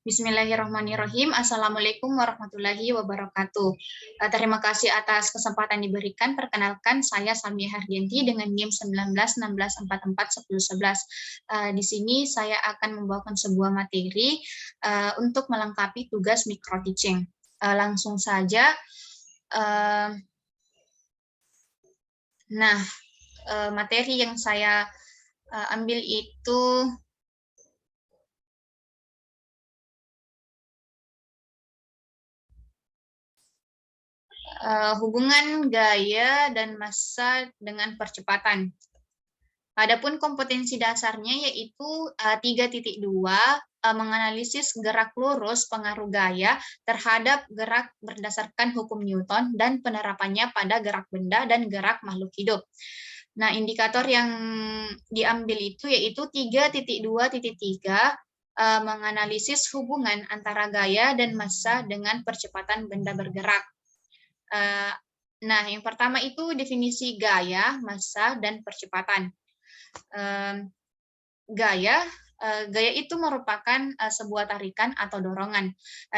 Bismillahirrahmanirrahim. Assalamualaikum warahmatullahi wabarakatuh. Terima kasih atas kesempatan diberikan. Perkenalkan, saya Samia Hardianti dengan NIM 19 16 44 10 11. Di sini saya akan membawakan sebuah materi untuk melengkapi tugas micro teaching. Langsung saja. Materi yang saya ambil itu hubungan gaya dan massa dengan percepatan. Adapun kompetensi dasarnya yaitu 3.2 menganalisis gerak lurus pengaruh gaya terhadap gerak berdasarkan hukum Newton dan penerapannya pada gerak benda dan gerak makhluk hidup. Nah, indikator yang diambil itu yaitu 3.2.3 menganalisis hubungan antara gaya dan massa dengan percepatan benda bergerak. Nah, yang pertama itu definisi gaya, massa, dan percepatan. Gaya itu merupakan sebuah tarikan atau dorongan,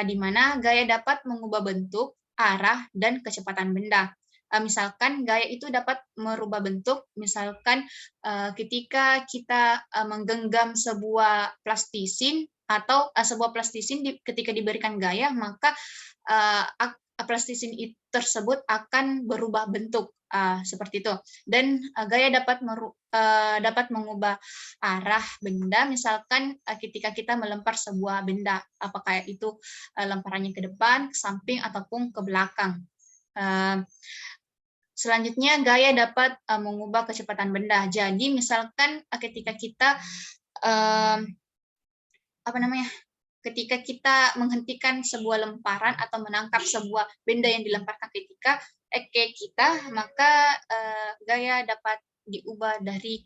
di mana gaya dapat mengubah bentuk, arah, dan kecepatan benda. Misalkan gaya itu dapat merubah bentuk, misalkan ketika kita menggenggam sebuah plastisin atau sebuah plastisin ketika diberikan gaya, maka plastisin tersebut akan berubah bentuk seperti itu. Dan gaya dapat mengubah arah benda, misalkan ketika kita melempar sebuah benda, apakah itu lemparannya ke depan, ke samping, ataupun ke belakang. Selanjutnya, gaya dapat mengubah kecepatan benda. Jadi, misalkan ketika kita ketika kita menghentikan sebuah lemparan atau menangkap sebuah benda yang dilemparkan ketika ke kita, maka gaya dapat diubah dari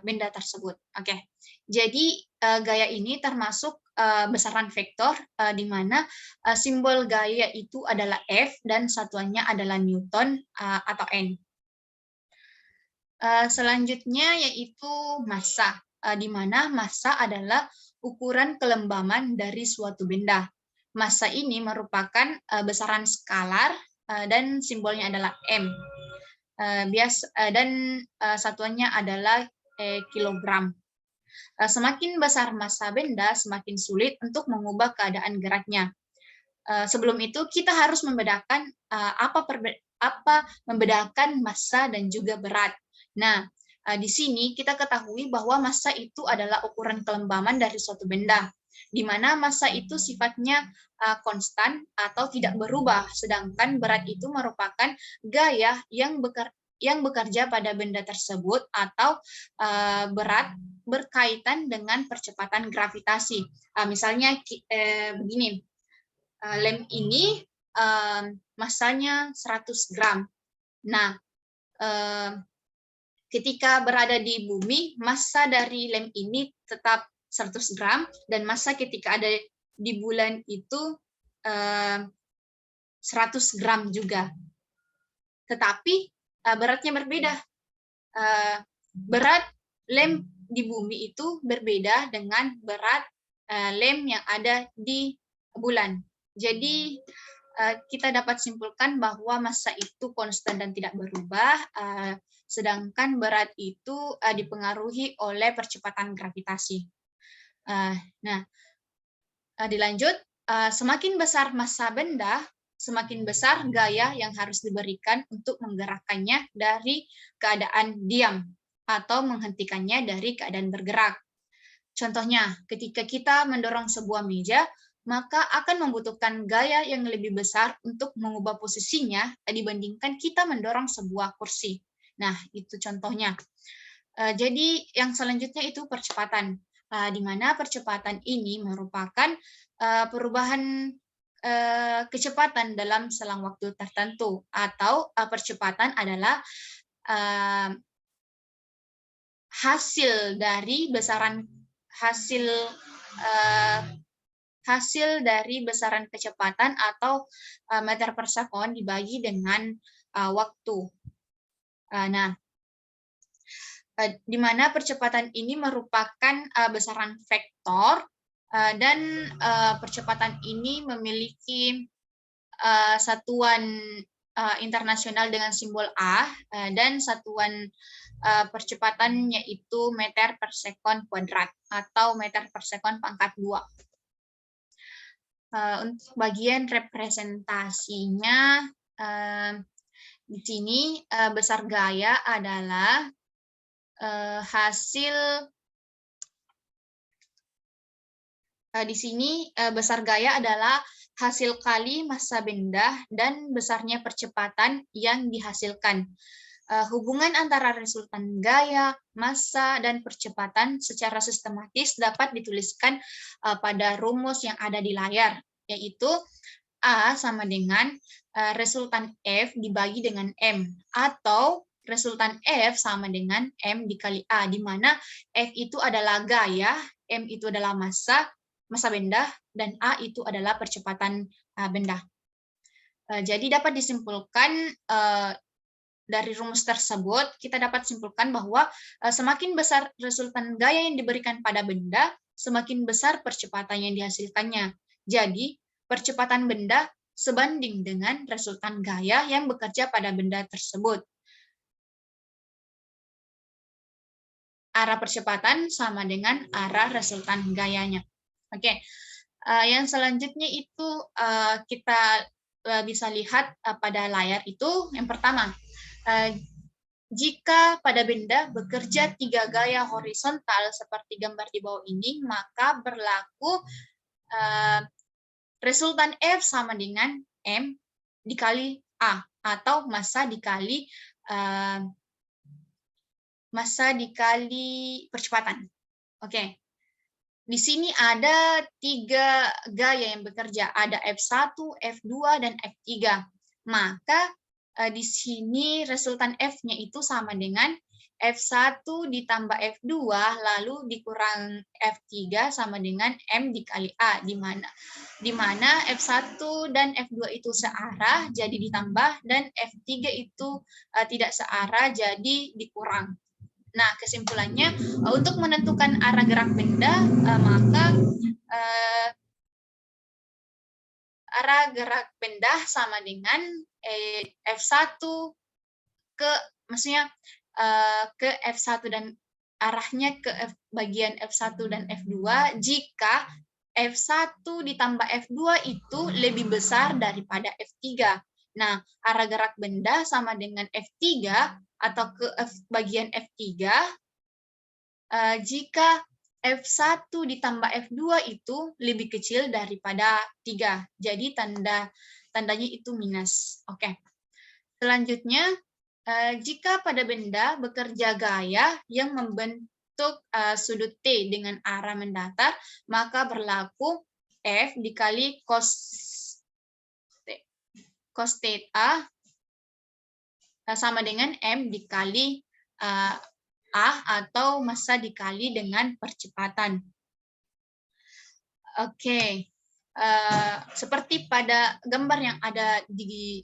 benda tersebut. Oke. Jadi gaya ini termasuk besaran vektor di mana simbol gaya itu adalah F dan satuannya adalah Newton atau N. Selanjutnya yaitu massa, di mana massa adalah ukuran kelembaman dari suatu benda. Massa ini merupakan besaran skalar dan simbolnya adalah M. Dan satuannya adalah kilogram. Semakin besar massa benda, semakin sulit untuk mengubah keadaan geraknya. Sebelum itu kita harus membedakan membedakan massa dan juga berat. Nah, di sini kita ketahui bahwa massa itu adalah ukuran kelembaman dari suatu benda, di mana massa itu sifatnya konstan atau tidak berubah, sedangkan berat itu merupakan gaya yang bekerja pada benda tersebut atau berat berkaitan dengan percepatan gravitasi. Misalnya begini, lem ini massanya 100 gram. Nah, ketika berada di bumi, massa dari lem ini tetap 100 gram, dan massa ketika ada di bulan itu 100 gram juga. Tetapi beratnya berbeda. Berat lem di bumi itu berbeda dengan berat lem yang ada di bulan. Jadi kita dapat simpulkan bahwa massa itu konstan dan tidak berubah, sedangkan berat itu dipengaruhi oleh percepatan gravitasi. Dilanjut, semakin besar massa benda, semakin besar gaya yang harus diberikan untuk menggerakkannya dari keadaan diam atau menghentikannya dari keadaan bergerak. Contohnya, ketika kita mendorong sebuah meja, maka akan membutuhkan gaya yang lebih besar untuk mengubah posisinya dibandingkan kita mendorong sebuah kursi. Nah, itu contohnya. Jadi yang selanjutnya itu percepatan, di mana percepatan ini merupakan perubahan kecepatan dalam selang waktu tertentu, atau percepatan adalah hasil dari besaran kecepatan atau meter per sekon dibagi dengan waktu. Di mana percepatan ini merupakan besaran vektor Dan percepatan ini memiliki satuan internasional dengan simbol A, dan satuan percepatannya itu meter per sekon kuadrat atau meter per sekon pangkat 2. Untuk bagian representasinya, di sini besar gaya adalah hasil di sini besar gaya adalah hasil kali massa benda dan besarnya percepatan yang dihasilkan. Hubungan antara resultan gaya, massa, dan percepatan secara sistematis dapat dituliskan pada rumus yang ada di layar, yaitu A sama dengan resultan F dibagi dengan M, atau resultan F sama dengan M dikali A, di mana F itu adalah gaya, M itu adalah massa benda, dan A itu adalah percepatan benda. Jadi dapat disimpulkan dari rumus tersebut, kita dapat simpulkan bahwa semakin besar resultan gaya yang diberikan pada benda, semakin besar percepatan yang dihasilkannya. Jadi, percepatan benda sebanding dengan resultan gaya yang bekerja pada benda tersebut. Arah percepatan sama dengan arah resultan gayanya. Oke, yang selanjutnya itu kita bisa lihat pada layar itu, yang pertama, jika pada benda bekerja 3 gaya horizontal seperti gambar di bawah ini, maka berlaku resultan F sama dengan M dikali A, atau massa dikali percepatan. Oke. Di sini ada 3 gaya yang bekerja, ada F1, F2, dan F3. Maka di sini resultan F-nya itu sama dengan F1 ditambah F2 lalu dikurang F3 sama dengan M dikali A, di mana F1 dan F2 itu searah jadi ditambah, dan F3 itu tidak searah jadi dikurang. Nah, kesimpulannya untuk menentukan arah gerak benda, maka arah gerak benda sama dengan F1 maksudnya ke F1 dan arahnya ke bagian F1 dan F2 jika F1 ditambah F2 itu lebih besar daripada F3. Nah, arah gerak benda sama dengan F3 atau ke bagian F3 jika F1 ditambah F2 itu lebih kecil daripada 3. Jadi tandanya itu minus. Oke. Selanjutnya, jika pada benda bekerja gaya yang membentuk sudut T dengan arah mendatar, maka berlaku F dikali cos theta sama dengan M dikali A, atau massa dikali dengan percepatan. Oke. Seperti pada gambar yang ada di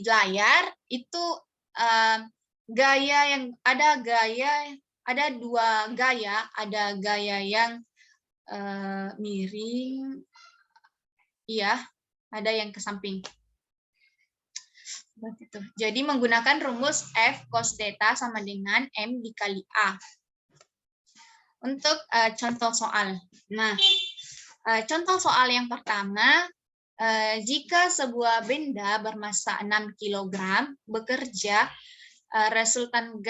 layar itu, ada 2 gaya, ada gaya yang miring, iya, ada yang ke samping. Jadi menggunakan rumus F cos theta sama dengan M dikali A. Untuk contoh soal. Nah, contoh soal yang pertama, jika sebuah benda bermassa 6 kg bekerja resultan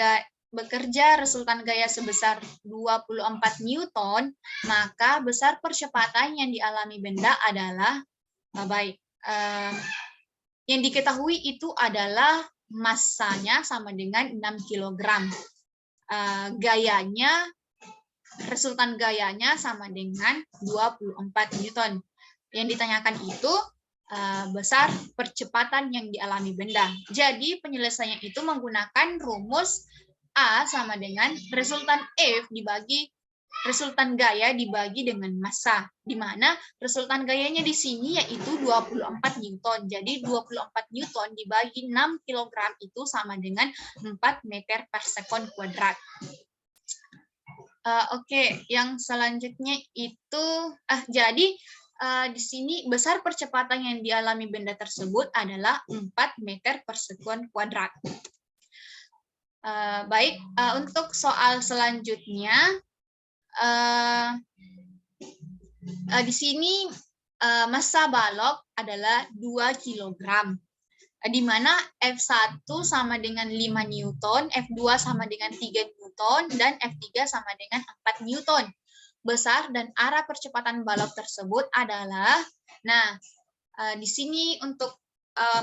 gaya sebesar 24 Newton, maka besar percepatan yang dialami benda adalah yang diketahui itu adalah massanya sama dengan 6 kg. Resultan gayanya sama dengan 24 Newton. Yang ditanyakan itu besar percepatan yang dialami benda. Jadi penyelesaian itu menggunakan rumus A sama dengan resultan F dibagi resultan gaya dibagi dengan massa, di mana resultan gayanya di sini yaitu 24 Newton. Jadi 24 Newton dibagi 6 kg itu sama dengan 4 meter per sekon kuadrat. Oke, yang selanjutnya itu jadi, di sini besar percepatan yang dialami benda tersebut adalah 4 meter per sekuen kuadrat. Baik, untuk soal selanjutnya, di sini, massa balok adalah 2 kilogram. Di mana F1 sama dengan 5 Newton, F2 sama dengan 3 Newton, dan F3 sama dengan 4 Newton. Besar dan arah percepatan balok tersebut adalah, nah, di sini untuk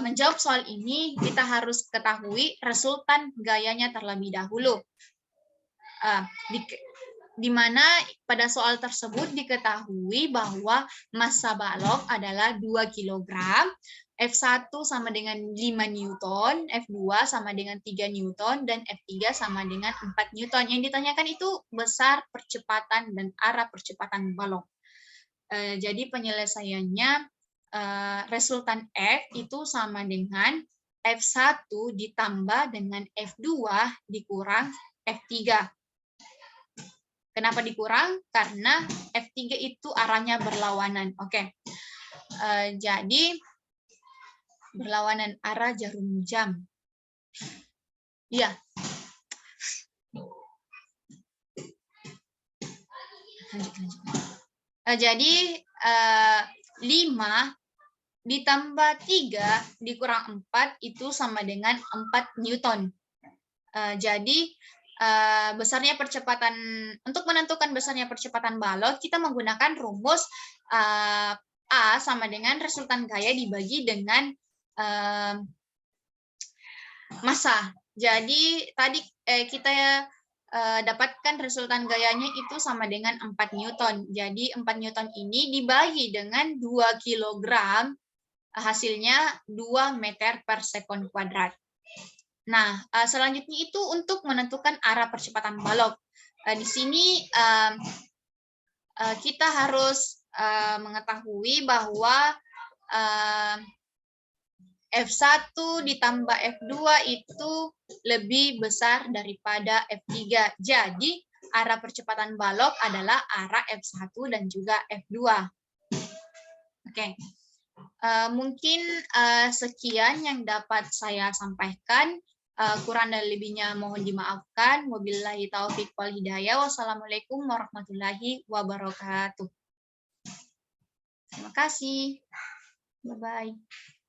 menjawab soal ini, kita harus ketahui resultan gayanya terlebih dahulu. Di mana pada soal tersebut diketahui bahwa massa balok adalah 2 kg, F1 sama dengan 5 Newton, F2 sama dengan 3 Newton, dan F3 sama dengan 4 Newton. Yang ditanyakan itu besar percepatan dan arah percepatan balok. Jadi penyelesaiannya, resultan F itu sama dengan F1 ditambah dengan F2 dikurang F3. Kenapa dikurang? Karena F3 itu arahnya berlawanan. Oke. Jadi berlawanan arah jarum jam. Iya. Lanjut. Jadi 5 ditambah 3 dikurang 4 itu sama dengan 4 Newton. Jadi besarnya percepatan, untuk menentukan besarnya percepatan balok, kita menggunakan rumus A sama dengan resultan gaya dibagi dengan massa. Jadi tadi kita dapatkan resultan gayanya itu sama dengan 4 Newton. Jadi 4 Newton ini dibagi dengan 2 kilogram, hasilnya 2 meter per sekon kuadrat. Nah, selanjutnya itu untuk menentukan arah percepatan balok. Di sini kita harus mengetahui bahwa F1 ditambah F2 itu lebih besar daripada F3. Jadi, arah percepatan balok adalah arah F1 dan juga F2. Oke. Mungkin sekian yang dapat saya sampaikan. Kurang dan lebihnya mohon dimaafkan. Wabillahi taufiq wal hidayah. Wassalamualaikum warahmatullahi wabarakatuh. Terima kasih. Bye-bye.